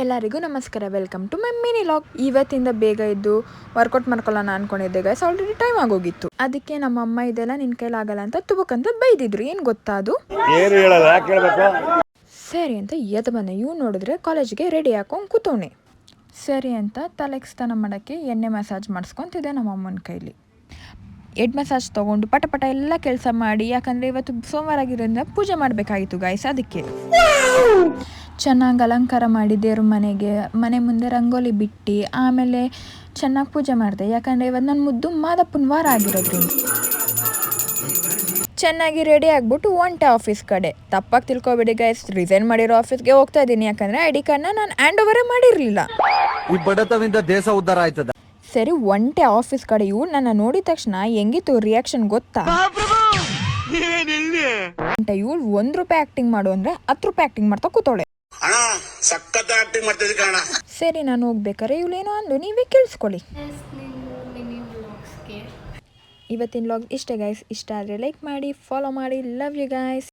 ಎಲ್ಲರಿಗೂ ನಮಸ್ಕಾರ, welcome to my mini vlog. ಇವತ್ತಿಂದ ಬೇಗ ಇದ್ದು ವರ್ಕೌಟ್ ಮಾಡ್ಕೊಳ್ಳೋಣ ಅನ್ಕೊಂಡಿದ್ದೆ ಗೈಸ್. ಆಲ್ರೆಡಿ ಟೈಮ್ ಆಗೋಗಿತ್ತು. ಅದಕ್ಕೆ ನಮ್ಮ ಅಮ್ಮ ಇದೆಲ್ಲ ನಿನ್ನ ಕೈಲಾಗಲ್ಲ ಅಂತ ತುಬಕಂತ ಬೈದಿದ್ರು. ಏನು ಗೊತ್ತಾ ಅದು? ಸರಿ ಅಂತ ಎದ್ದು ಬಂದೆ. ಇವು ನೋಡಿದ್ರೆ ಕಾಲೇಜ್ಗೆ ರೆಡಿ ಹಾಕೊಂಡು ಕೂತವನೆ. ಸರಿ ಅಂತ ತಲೆಗೆ ಸ್ನಾನ ಮಾಡೋಕ್ಕೆ ಎಣ್ಣೆ ಮಸಾಜ್ ಮಾಡಿಸ್ಕೊತಿದ್ದೆ ನಮ್ಮ ಅಮ್ಮನ ಕೈಲಿ. ಹೆಡ್ ಮಸಾಜ್ ತೊಗೊಂಡು ಪಟ ಪಟ ಎಲ್ಲ ಕೆಲಸ ಮಾಡಿ, ಯಾಕಂದರೆ ಇವತ್ತು ಸೋಮವಾರ ಆಗಿರೋದ್ರಿಂದ ಪೂಜೆ ಮಾಡಬೇಕಾಗಿತ್ತು ಗಾಯ್ಸ್. ಅದಕ್ಕೆ ಚೆನ್ನಾಗಿ ಅಲಂಕಾರ ಮಾಡಿ ದೇವ್ರ ಮನೆ ಮುಂದೆ ರಂಗೋಲಿ ಬಿಟ್ಟು ಆಮೇಲೆ ಚೆನ್ನಾಗಿ ಪೂಜೆ ಮಾಡಿದೆ. ಯಾಕಂದರೆ ಇವತ್ತು ನನ್ನ ಮುದ್ದು ಮಾದಪ್ಪನ ವಾರ ಆಗಿರೋದ್ರಿಂದ ಚೆನ್ನಾಗಿ ರೆಡಿ ಆಗಿಬಿಟ್ಟು ಒಂಟೆ ಆಫೀಸ್ ಕಡೆ. ತಪ್ಪಾಗಿ ತಿಳ್ಕೊಬೇಡಿ ಗೈಸ್, ರಿಸೈನ್ ಮಾಡಿರೋ ಆಫೀಸ್ಗೆ ಹೋಗ್ತಾ ಇದ್ದೀನಿ. ಯಾಕಂದರೆ ಐ ಡಿ ಕಾರ್ಡ್ನ ನಾನು ಹ್ಯಾಂಡ್ ಓವರೇ ಮಾಡಿರಲಿಲ್ಲ. ಈ ಬಡತವಿಂದ ದೇಶ ಉದ್ಧಾರ ಆಯ್ತದ. ಸರಿ, ಒಂಟೆ ಆಫೀಸ್ ಕಡೆ ಇವು ನನ್ನ ನೋಡಿದ ತಕ್ಷಣ ಹೆಂಗಿತ್ತು ರಿಯಾಕ್ಷನ್ ಗೊತ್ತಾ? ಇವ್ಳು ₹1 ಆಕ್ಟಿಂಗ್ ಮಾಡು ಅಂದ್ರೆ ₹10 ಆಕ್ಟಿಂಗ್ ಮಾಡ್ತಾ ಕೂತೋಳೆ. ಸರಿ, ನಾನು ಹೋಗ್ಬೇಕಾರೆ ಇವಳೇನೋ ಅಂದು, ನೀವೇ ಕೇಳಿಸ್ಕೊಳ್ಳಿ. ಇವತ್ತಿನ ವ್ಲಾಗ್ ಇಷ್ಟ ಗೈಸ್. ಇಷ್ಟ ಆದರೆ ಲೈಕ್ ಮಾಡಿ, ಫಾಲೋ ಮಾಡಿ. Love you guys.